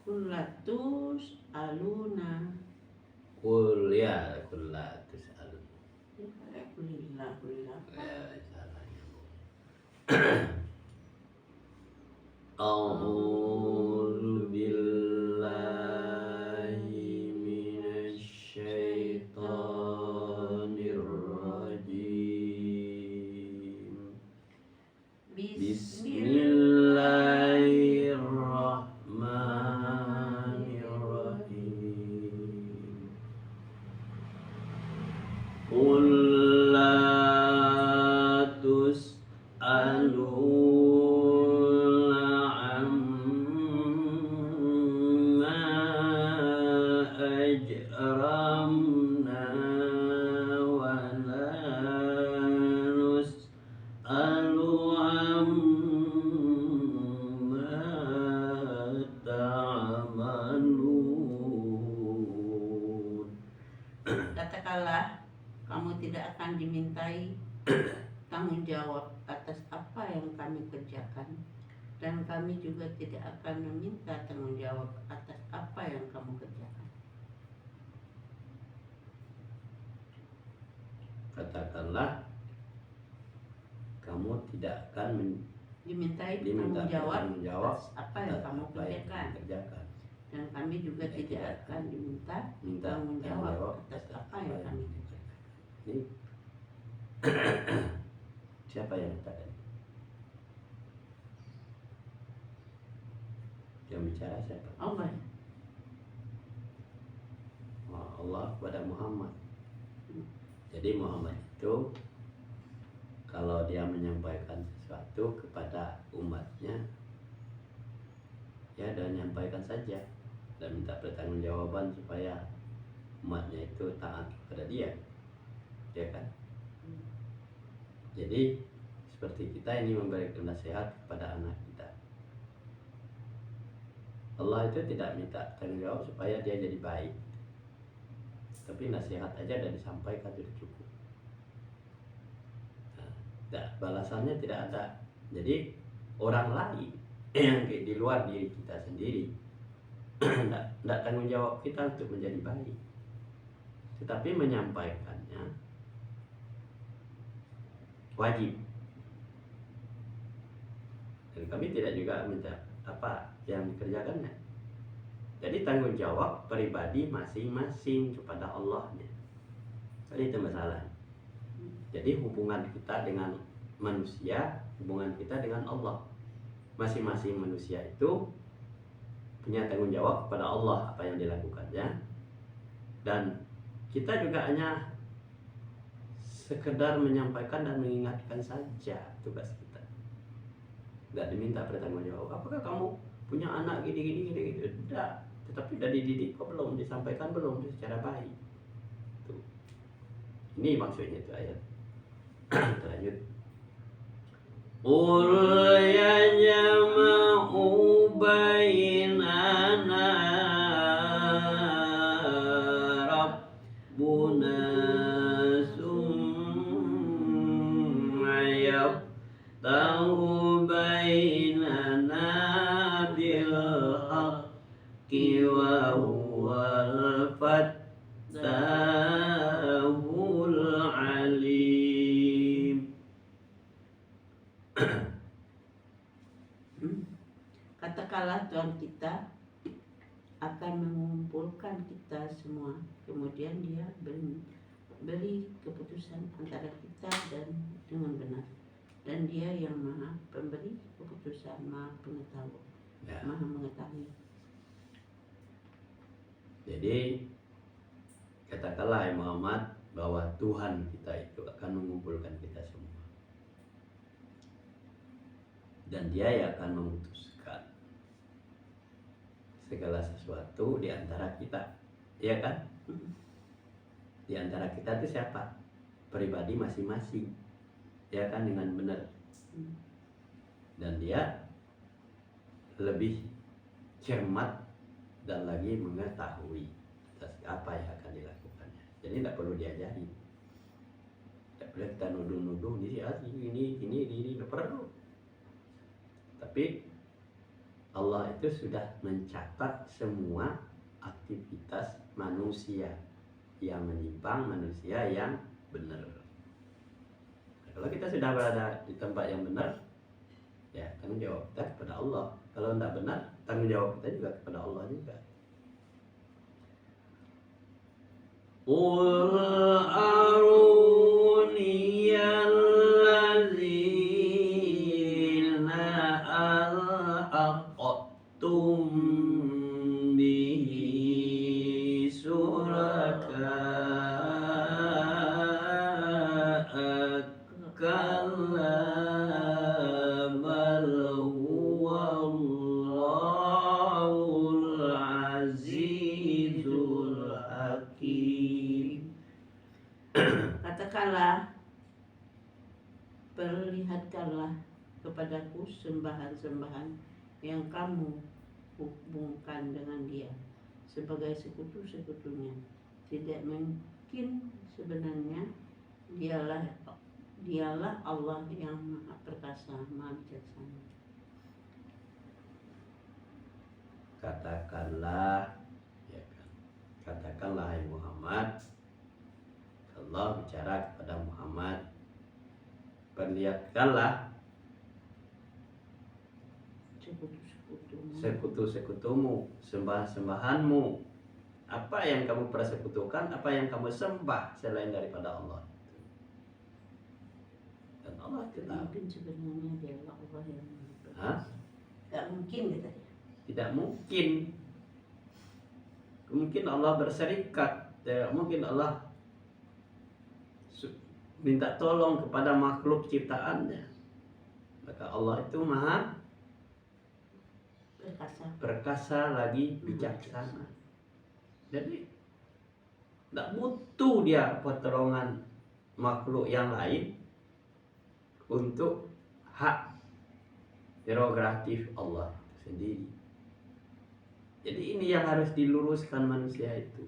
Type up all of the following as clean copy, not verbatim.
Kullatus aluna. Kuliah kullatus aluna. Kulillah. Ya, A'udzu billahi minasy syaithanir rajim. Bismillahirrahmanirrahim. Qul la tus'aluna amma ajramna wa la nus'alu amma ta'malun. Katakanlah, kamu tidak akan dimintai tanggung jawab atas apa yang kami kerjakan, dan kami juga tidak akan meminta tanggung jawab atas apa yang kamu kerjakan. Katakanlah, kamu tidak akan dimintai diminta tanggung jawab atas apa yang kamu kerjakan, dan kami juga tidak akan diminta tanggung jawab atas apa yang kami kerjakan. Ini siapa yang katakan? Yang bicara siapa? Allah. Allah kepada Muhammad. Jadi Muhammad itu kalau dia menyampaikan sesuatu kepada umatnya, ya dan menyampaikan saja dan minta pertanggungjawaban supaya umatnya itu taat kepada dia, ya kan? Jadi seperti kita ini memberikan nasihat kepada anak kita. Allah itu tidak minta tanggung jawab supaya dia jadi baik, tapi nasihat aja dan disampaikan sudah cukup. Nah, balasannya tidak ada. Jadi orang lain yang di luar diri kita sendiri tidak tanggung jawab kita untuk menjadi baik, tetapi menyampaikannya wajib. Dan kami tidak juga minta apa yang dikerjakannya. Jadi tanggung jawab pribadi masing-masing kepada Allahnya. Jadi itu masalah. Jadi hubungan kita dengan manusia, hubungan kita dengan Allah. Masing-masing manusia itu punya tanggung jawab kepada Allah apa yang dilakukannya. Dan kita juga hanya sekedar menyampaikan dan mengingatkan saja tugas kita. Tidak diminta pertanggungjawab. Apakah kamu punya anak gini? Tidak. Tetapi dari didik kok belum disampaikan, belum secara baik. Tuh. Ini maksudnya itu ayat. Lanjut. Qul yajma'u bainana rabbuna summa yaftahu bainana bil haqqi wa huwal fattahul alim. Katakanlah Tuhan kita akan mengumpulkan kita semua, kemudian dia beri keputusan antara kita dan dengan benar, dan dia yang maha pemberi keputusan, maha pengetahuan, Ya. maha mengetahui. Jadi katakanlah Muhammad bahwa Tuhan kita itu akan mengumpulkan kita semua. dan dia yang akan memutuskan segala sesuatu di antara kita, ya kan? Di antara kita itu siapa? Pribadi masing-masing, ya kan, dengan benar. Dan dia lebih cermat dan lagi mengetahui apa yang akan dilakukannya. Jadi tidak perlu diajari, tidak perlu kita nuduh-nuduh ini, tidak perlu. Tapi Allah itu sudah mencatat semua aktivitas manusia yang menyimpang, manusia yang benar. Nah, kalau kita sudah berada di tempat yang benar, ya tanggung jawab kita kepada Allah. Kalau tidak benar, tanggung jawab kita juga kepada Allah juga. Qul aruni alladzina alhaqtum bihi syuraka kalla bal huwallahul azizul hakim. Katakanlah, perlihatkanlah kepadaku sembahan-sembahan yang kamu hubungkan dengan dia sebagai sekutu-sekutunya. Tidak mungkin, sebenarnya dialah Allah yang maha perkasa, maha bijaksana. Katakanlah, ya kan? Katakanlah hai Muhammad, Allah bicara kepada Muhammad, perlihatkanlah sekutu-sekutumu, sembah-sembahanmu, apa yang kamu persekutukan, apa yang kamu sembah selain daripada Allah. Dan Allah itu tahu. Mungkin sebenarnya dialah Allah yang maha perkasa. Hah? Tidak mungkin, kata dia. Tidak mungkin. Mungkin Allah berserikat, tidak mungkin Allah minta tolong kepada makhluk ciptaannya. Maka Allah itu maha perkasa lagi bijaksana. Jadi tidak butuh dia pertolongan makhluk yang lain untuk hak prerogatif Allah sendiri. Jadi ini yang harus diluruskan manusia itu.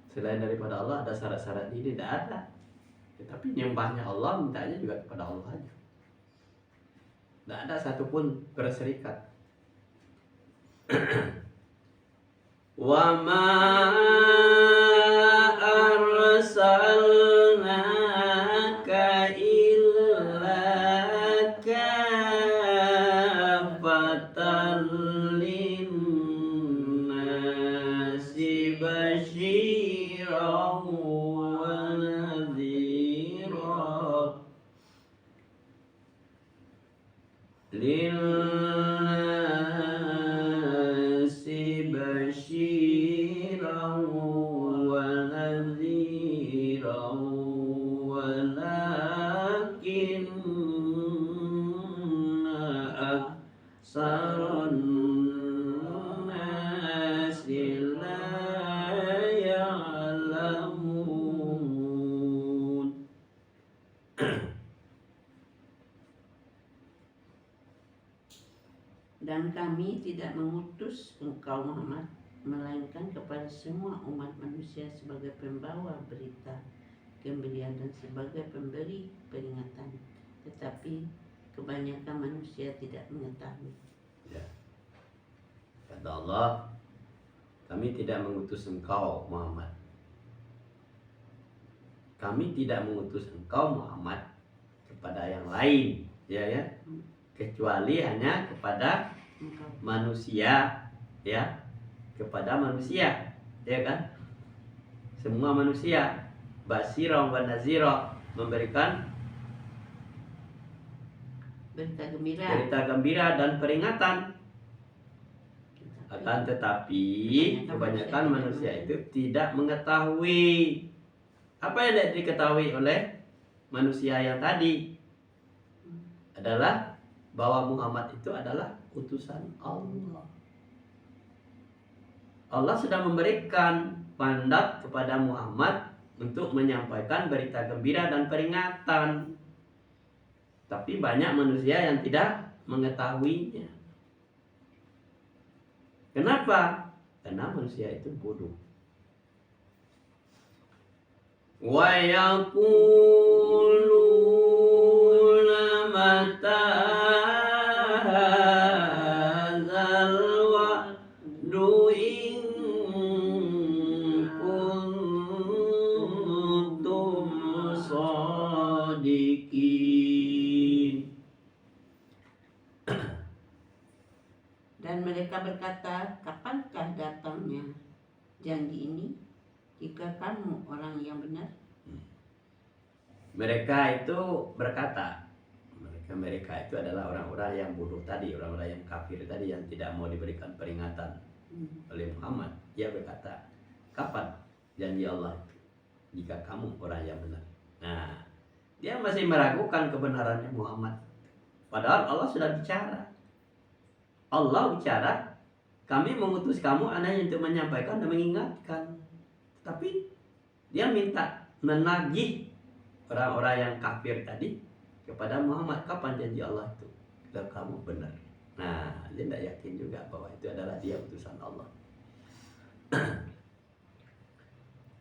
Selain daripada Allah ada syarat-syarat ini? Tidak ada. Tetapi nyembahnya Allah, mintanya juga kepada Allah aja. Tidak ada satupun berserikat. Wa ma arsalnaka illa kafatan linnasi basyiran wa nadhira. Linnasi basyiran wa nadhira walakinna aktsaran nasi la ya'lamun. Dan kami tidak mengutus engkau Muhammad melainkan kepada semua umat manusia sebagai pembawa berita gembira dan sebagai pemberi peringatan. Tetapi kebanyakan manusia tidak mengetahui. Ya. Kata Allah, kami tidak mengutus engkau Muhammad. Kami tidak mengutus engkau Muhammad kepada yang lain, ya, kecuali hanya kepada manusia, ya, kepada manusia, ya kan? Semua manusia, basyiran wa nazira, memberikan berita gembira dan peringatan. Akan tetapi kebanyakan manusia itu tidak mengetahui. Apa yang tidak diketahui oleh manusia yang tadi adalah bahwa Muhammad itu adalah utusan Allah. Allah sudah memberikan mandat kepada Muhammad untuk menyampaikan berita gembira dan peringatan. Tapi banyak manusia yang tidak mengetahuinya. Kenapa? Karena manusia itu bodoh. Wa yaquluna mata hadzal wa'du in kuntum shadiqin. Dan mereka berkata, kapankah datangnya janji ini jika kamu orang yang benar? Mereka itu berkata, mereka itu adalah orang-orang yang bodoh tadi, orang-orang yang kafir tadi, yang tidak mau diberikan peringatan oleh Muhammad. Dia berkata, kapan janji Allah itu jika kamu orang yang benar? Nah, dia masih meragukan kebenarannya Muhammad. Padahal Allah sudah bicara. Allah bicara, kami mengutus kamu hanya untuk menyampaikan dan mengingatkan. Tapi dia minta menagih orang-orang yang kafir tadi kepada Muhammad, kapan janji Allah itu kalau kamu benar. Nah, dia tidak yakin juga bahwa itu adalah dia utusan Allah.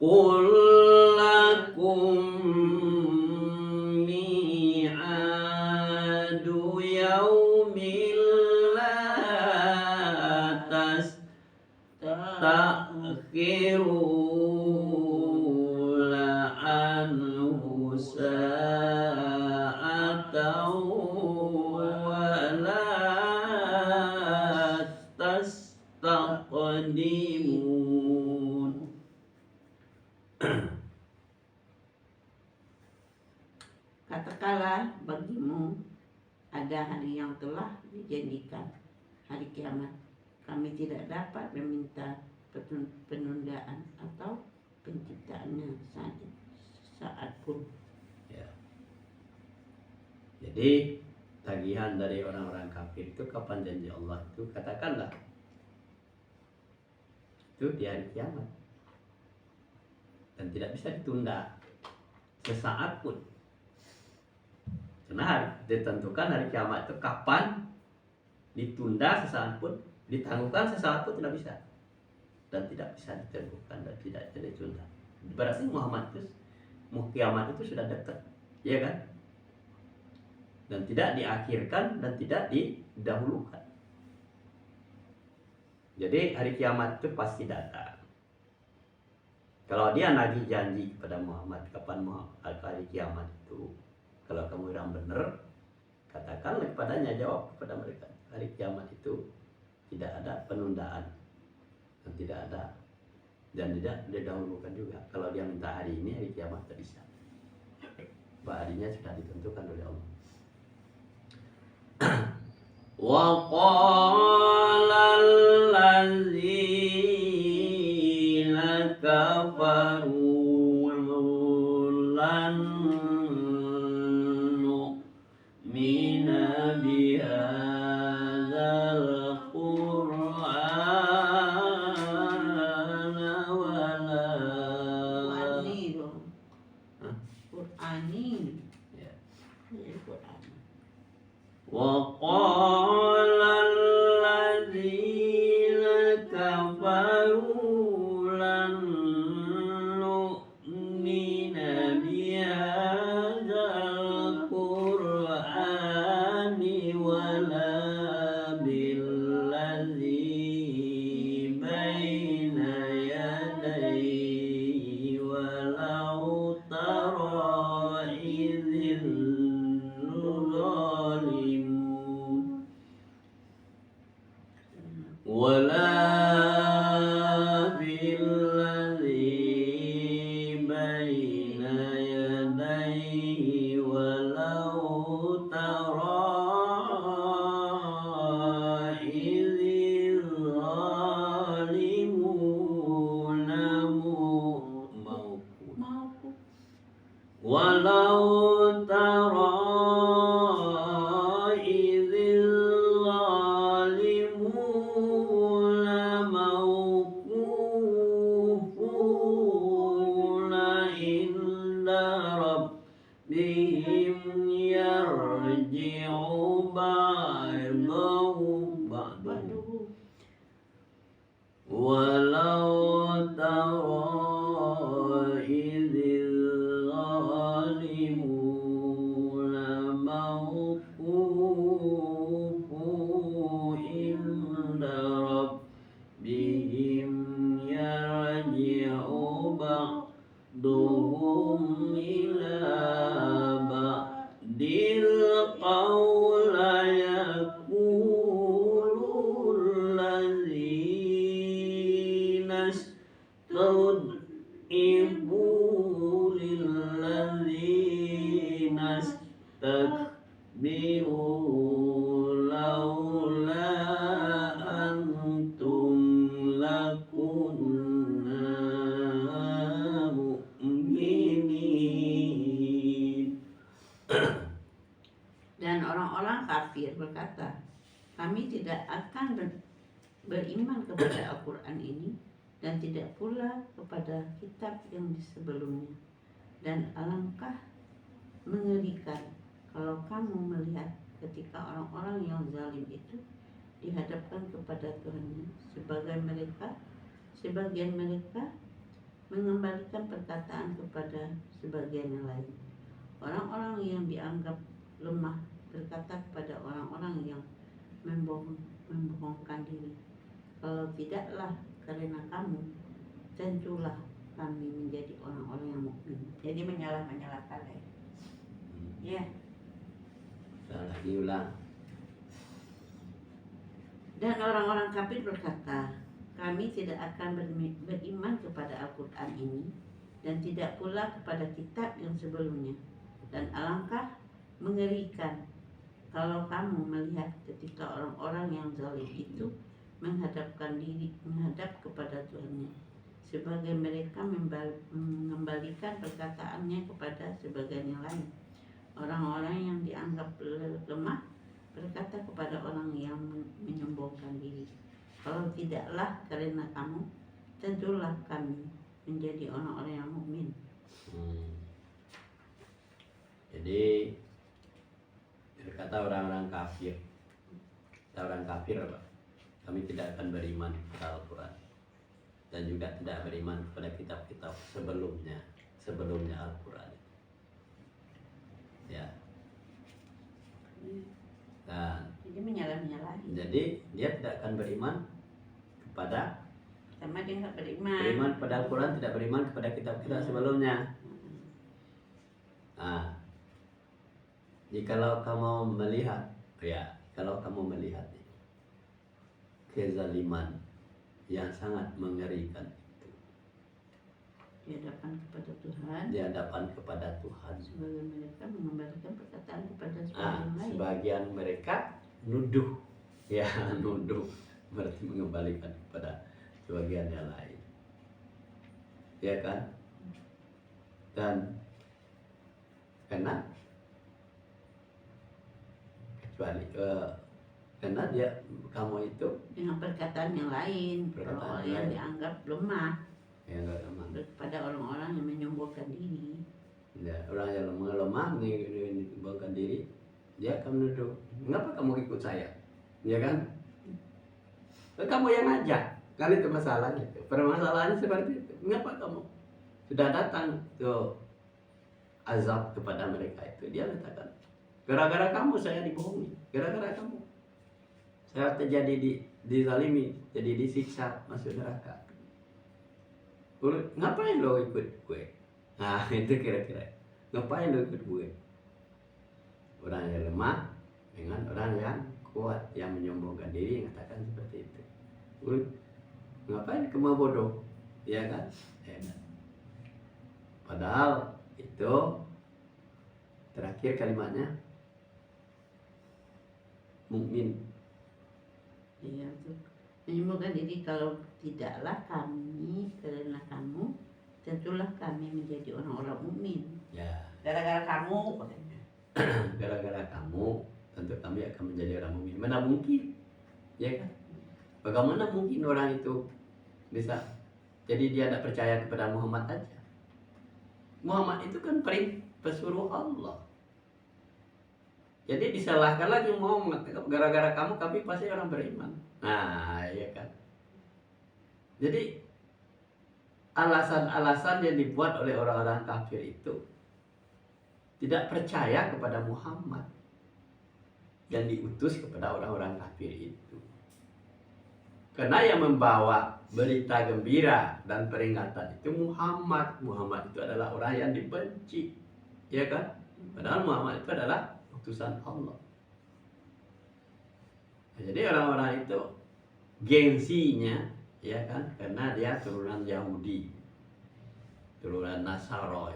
Qul lakum mi'adu yaumil ta'khiru la'anhu sa'atan wa la tastaqdimun. Katakanlah bagimu, ada hari yang telah dijanjikan, hari kiamat. Kami tidak dapat meminta penundaan atau penciptaannya saat pun. Ya. Jadi tagihan dari orang-orang kafir itu, kapan janji Allah itu, katakanlah itu di hari kiamat dan tidak bisa ditunda sesaat pun. Karena ditentukan hari kiamat itu kapan, ditunda sesaat pun, ditangguhkan sesaat pun tidak bisa, dan tidak bisa ditentukan dan tidak ditunda. Berarti Muhammad itu, kiamat itu sudah dekat, ya kan? Dan tidak diakhirkan dan tidak didahulukan. Jadi hari kiamat itu pasti datang. Kalau dia nagih janji kepada Muhammad, kapan hari kiamat itu? Kalau kamu yang benar, katakanlah kepadanya, jawab kepada mereka, hari kiamat itu tidak ada penundaan dan tidak ada, dan tidak didahulukan juga. Kalau dia minta hari ini, hari kiamat tidak bisa. Harinya sudah ditentukan oleh Allah. Wa qala allazina kafaru lan nu'mina bihadzal qur'ana wala Qur'ani. ya. Qur'an. Wa qala allazina kafaru lan nu'mina bihadzal qur'ani wala yarji'u ba'dahu Waduh. walau tara idzil zalimuna mawqufu inda rabbihim yarji'u ba'duhum ila ba'dil qawla yaqulul ladzina istud'ifu lil ladzina istakbiru laula antum lakunna mu'minin. Dan orang-orang kafir berkata, kami tidak akan beriman kepada Al-Quran ini dan tidak pula kepada kitab yang sebelumnya. Dan alangkah mengerikan kalau kamu melihat ketika orang-orang yang zalim itu dihadapkan kepada Tuhannya, sebagian mereka mengembalikan perkataan kepada sebagian yang lain. Orang-orang yang dianggap lemah berkata kepada orang-orang yang membohongkan diri, kalau tidaklah karena kamu, tentulah kami menjadi orang-orang yang mukmin. Jadi menyalah-menyalahkan ya. Salah diulang. Dan orang-orang kafir berkata, kami tidak akan beriman kepada Al-Quran ini dan tidak pula kepada kitab yang sebelumnya. Dan alangkah mengerikan kalau kamu melihat ketika orang-orang yang zalim itu menghadap kepada Tuhannya, sebagai mereka mengembalikan perkataannya kepada sebagian yang lain. Orang-orang yang dianggap lemah berkata kepada orang yang menyombongkan diri, kalau tidaklah karena kamu, tentulah kami menjadi orang-orang yang mukmin. Jadi berkata orang-orang kafir, orang kafir apa? Kami tidak akan beriman kepada Al-Quran dan juga tidak beriman kepada kitab-kitab sebelumnya Al-Quran. Ya. Dan Jadi menyalah-menyalahi. jadi dia tidak akan beriman kepada Sama dia nggak beriman. beriman kepada Al-Quran, tidak beriman kepada kitab-kitab sebelumnya. Nah, jikalau kamu melihat, kalau kamu melihat kezaliman yang sangat mengerikan itu Di hadapan kepada Tuhan, di hadapan kepada Tuhan, sebagian mereka mengembalikan perkataan kepada sebagian lain. sebagian mereka nuduh, nuduh berarti mengembalikan kepada sebagian yang lain, ya kan? Dan karena kamu itu Dengan perkataan yang lain, Perkataan orang yang yang lain. dianggap lemah yang nggak aman. kepada orang-orang yang menyombongkan diri. Ya, orang yang lemah menyembahkan diri, dia akan menuduh, mengapa kamu ikut saya, ya kan? Kamu yang ngajak, kan itu masalahnya. Permasalahannya seperti itu. Mengapa kamu sudah datang ke azab kepada mereka itu? Dia katakan, gara-gara kamu saya dibohongi, gara-gara kamu saya terjadi dizalimi, jadi disiksa masuk neraka. Ngapain lo ikut gue? Nah itu kira-kira, ngapain lo ikut gue? Orang yang lemah dengan orang yang kuat, yang menyombongkan diri, mengatakan seperti itu. Ngapain kamu bodoh? Ya kan? Padahal itu terakhir kalimatnya mukmin. Ya, itu menyombongkan diri, kalau tidaklah kami karena kamu, tentulah kami menjadi orang-orang mukmin. Ya, Gara-gara kamu, katanya. gara-gara kamu, tentu kami akan menjadi orang mukmin. Mana mungkin? Ya kan? Bagaimana mungkin orang itu bisa jadi dia tidak percaya kepada Muhammad aja? Muhammad itu kan pesuruh Allah. Jadi disalahkan lagi Muhammad, gara-gara kamu kami pasti orang beriman. Nah, iya kan. Jadi alasan-alasan yang dibuat oleh orang-orang kafir itu tidak percaya kepada Muhammad yang diutus kepada orang-orang kafir itu. Karena yang membawa berita gembira dan peringatan itu Muhammad. Muhammad itu adalah orang yang dibenci, ya kan? Padahal Muhammad itu adalah utusan Allah. Nah, jadi orang-orang itu gengsinya, ya kan? Karena dia turunan Yahudi, turunan Nasara.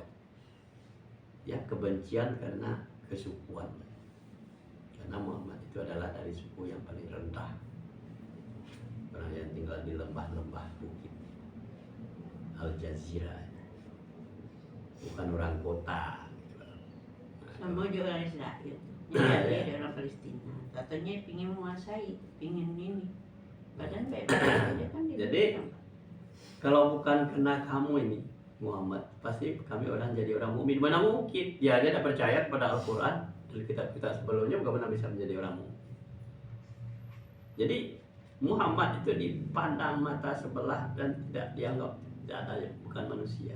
Ya, kebencian karena kesukuan. Karena Muhammad itu adalah dari suku yang paling rendah, orang yang tinggal di lembah-lembah bukit Al-Jazirah, bukan orang kota. Sama juga orang Israel. Nah, Jadi ya. ada orang Palestina. Katanya pingin menguasai, pingin ini. Badan baik-baik aja kan dia Jadi, bilang. kalau bukan karena kamu ini Muhammad, pasti kami orang jadi orang mukmin. Mana mungkin? Dia aja tidak percaya kepada Al-Quran, dari kitab-kitab sebelumnya bukan pernah bisa menjadi orang mukmin. Jadi Muhammad itu dipandang mata sebelah dan tidak dianggap, tidak ada, bukan manusia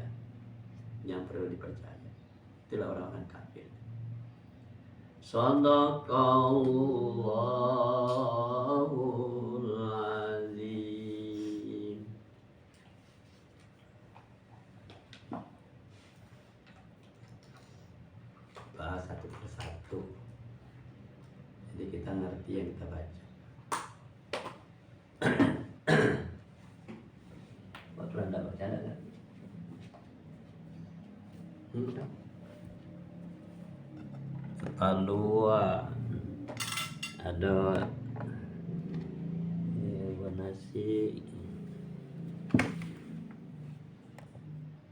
yang perlu dipercaya. Itulah orang-orang kafir. Shadaqallahul azim. Bahas satu persatu. Jadi kita ngerti yang kita baca. Waktu Anda baca ada nggak? Alua ada ya, nasi